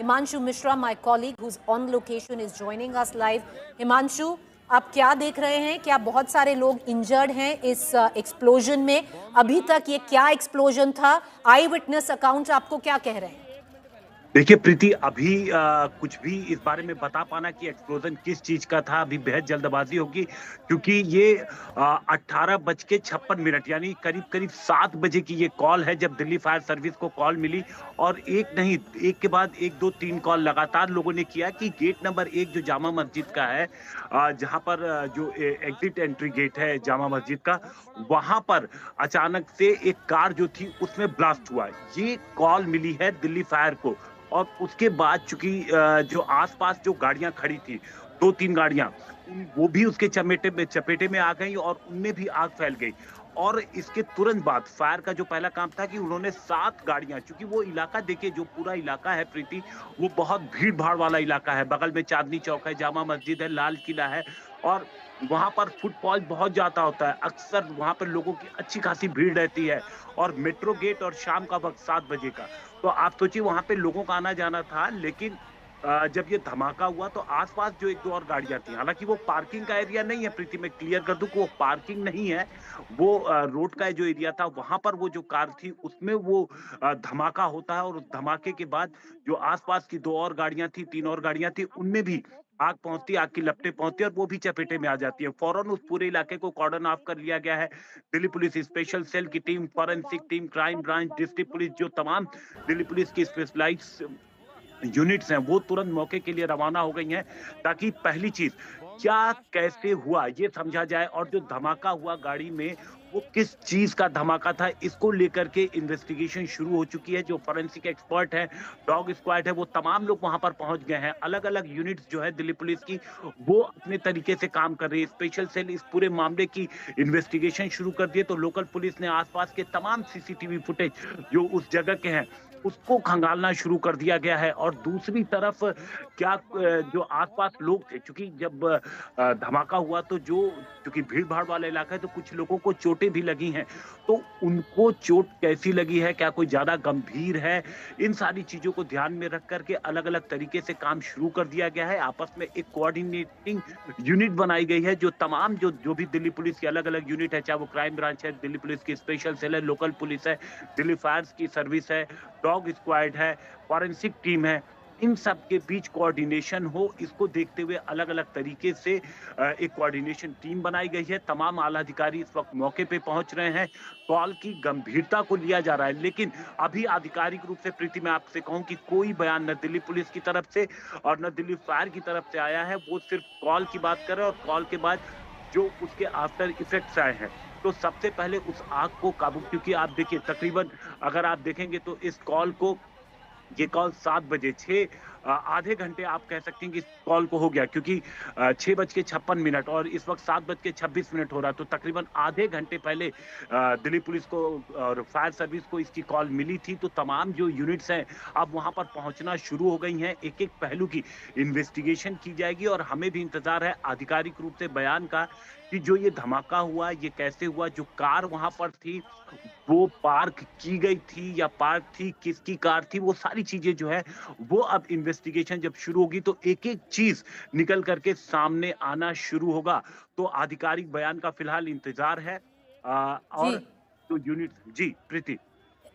Himanshu Mishra, my colleague who's on location, is joining us live. Himanshu, आप क्या देख रहे हैं? क्या बहुत सारे लोग इंजर्ड हैं इस एक्सप्लोजन में? अभी तक ये क्या एक्सप्लोजन था? आई विटनेस अकाउंट आपको क्या कह रहे हैं? देखिए प्रीति, अभी कुछ भी इस बारे में बता पाना कि एक्सप्लोजन किस चीज का था अभी बेहद जल्दबाजी होगी, क्योंकि ये 18:56 यानी करीब करीब 7 बजे की ये कॉल है जब दिल्ली फायर सर्विस को कॉल मिली। और एक नहीं, एक के बाद एक, दो, तीन कॉल लगातार लोगों ने किया कि गेट नंबर 1 जो जामा मस्जिद का है, जहां पर जो एग्जिट एंट्री गेट है जामा मस्जिद का, वहां पर अचानक से एक कार जो थी उसमें ब्लास्ट हुआ। ये कॉल मिली है दिल्ली फायर को। और उसके बाद चूंकि जो आसपास जो गाड़ियां खड़ी थी, 2-3 गाड़ियां, वो भी उसके चपेटे में आ गई और उनमें भी आग फैल गई। और इसके तुरंत बाद फायर का जो पहला काम था कि उन्होंने 7 गाड़ियां, चूंकि वो इलाका देखिए, जो पूरा इलाका है प्रीति, वो बहुत भीड़ भाड़ वाला इलाका है। बगल में चांदनी चौक है, जामा मस्जिद है, लाल किला है, और वहां पर फुटफॉल बहुत ज्यादा होता है। अक्सर वहां पर लोगों की अच्छी खासी भीड़ रहती है। और मेट्रो गेट और शाम का वक्त 7 बजे का, तो आप सोचिए वहां पे लोगों का आना जाना था। लेकिन जब ये धमाका हुआ तो आसपास जो एक दो और गाड़ियां थी, हालांकि वो पार्किंग का एरिया नहीं है प्रीति, मैं क्लियर कर दूं कि वो पार्किंग नहीं है, वो रोड का जो एरिया था वहां पर वो जो कार थी उसमें वो धमाका होता है। और उस धमाके के बाद जो आसपास की 2 और गाड़ियां थी, 3 और गाड़ियां थी, उनमें भी आग पहुंचती, आग की लपटें पहुंचती, और वो भी चपेटे में आ जाती है। फौरन उस पूरे इलाके को कॉर्डन ऑफ कर लिया गया है। दिल्ली पुलिस स्पेशल सेल की team, forensic team, crime branch, district police, जो तमाम दिल्ली पुलिस की स्पेशलाइज्ड यूनिट्स हैं, वो तुरंत मौके के लिए रवाना हो गई हैं, ताकि पहली चीज क्या कैसे हुआ ये समझा जाए, और जो धमाका हुआ गाड़ी में वो किस चीज का धमाका था, इसको लेकर के इन्वेस्टिगेशन शुरू हो चुकी है। जो फोरेंसिक एक्सपर्ट है, डॉग स्क्वाड है, वो तमाम लोग वहां पर पहुंच गए हैं। अलग अलग यूनिट्स जो है दिल्ली पुलिस की, वो अपने तरीके से काम कर रही है। स्पेशल सेल इस पूरे मामले की इन्वेस्टिगेशन शुरू कर दिए। तो लोकल पुलिस ने आसपास के तमाम सीसीटीवी फुटेज जो उस जगह के हैं उसको खंगालना शुरू कर दिया गया है। और दूसरी तरफ क्या जो आसपास लोग थे, क्योंकि जब धमाका हुआ तो जो, क्योंकि भीड़ भाड़ वाला इलाका है, तो कुछ लोगों को चोटें भी लगी हैं। तो उनको चोट कैसी लगी है, क्या कोई ज्यादा गंभीर है, इन सारी चीजों को ध्यान में रख करके अलग अलग तरीके से काम शुरू कर दिया गया है। आपस में एक कोऑर्डिनेटिंग यूनिट बनाई गई है, जो तमाम जो जो भी दिल्ली पुलिस की अलग अलग यूनिट है, चाहे वो क्राइम ब्रांच है, दिल्ली पुलिस की स्पेशल सेल है, लोकल पुलिस है, दिल्ली फायर की सर्विस है, डॉग स्क्वाड है, फॉरेंसिक टीम है, इन सब के बीच कोऑर्डिनेशन हो, इसको देखते हुए अलग अलग तरीके से एक कोऑर्डिनेशन टीम बनाई गई है। तमाम आला अधिकारी इस वक्त मौके पे पहुंच रहे हैं। कॉल की गंभीरता को लिया जा रहा है, लेकिन अभी आधिकारिक रूप से प्रीति मैं आपसे कहूं कि कोई बयान न दिल्ली पुलिस की तरफ से और न दिल्ली फायर की तरफ से आया है। वो सिर्फ कॉल की बात कर रहे हैं, और कॉल के बाद जो उसके आफ्टर इफेक्ट्स आए हैं। तो सबसे पहले उस आग को काबू, क्योंकि आप देखिए तकरीबन अगर आप देखेंगे तो इस कॉल को, ये कॉल 7 बजे, आधे घंटे आप कह सकते हैं कि इस कॉल को हो गया, क्योंकि 6:56 और इस वक्त 7:26 हो रहा है। तो तकरीबन आधे घंटे पहले दिल्ली पुलिस को और फायर सर्विस को इसकी कॉल मिली थी। तो तमाम जो यूनिट्स हैं अब वहां पर पहुंचना शुरू हो गई हैं। एक एक पहलू की इन्वेस्टिगेशन की जाएगी, और हमें भी इंतजार है आधिकारिक रूप से बयान का कि जो ये धमाका हुआ ये कैसे हुआ, जो कार वहां पर थी वो पार्क की गई थी या पार्क थी, किसकी कार थी, वो सारी चीजें जो है वो अब इन्वेस्टिगेशन जब शुरू होगी तो एक एक चीज निकल करके सामने आना शुरू होगा। तो आधिकारिक बयान का फिलहाल इंतजार है। जी और तो यूनिट, जी प्रीति।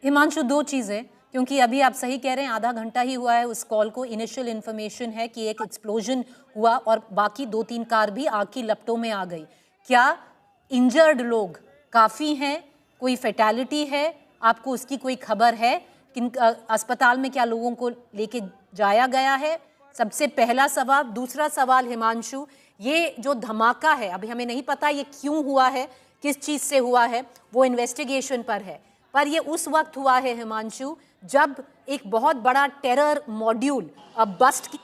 हिमांशु, दो चीजें, क्योंकि अभी आप सही कह रहे हैं, आधा घंटा ही हुआ है उस कॉल को। इनिशियल इन्फॉर्मेशन है कि एक एक्सप्लोजन हुआ और बाकी 2-3 कार भी आग की लपटों में आ गई। क्या इंजर्ड लोग काफी हैं? कोई फैटेलिटी है? आपको उसकी कोई खबर है? किन अस्पताल में क्या लोगों को लेके जाया गया है? सबसे पहला सवाल। दूसरा सवाल हिमांशु, ये जो धमाका है अभी हमें नहीं पता ये क्यों हुआ है, किस चीज से हुआ है, वो इन्वेस्टिगेशन पर है। पर ये उस वक्त हुआ है हिमांशु जब एक बहुत बड़ा टेरर मॉड्यूल बस्ट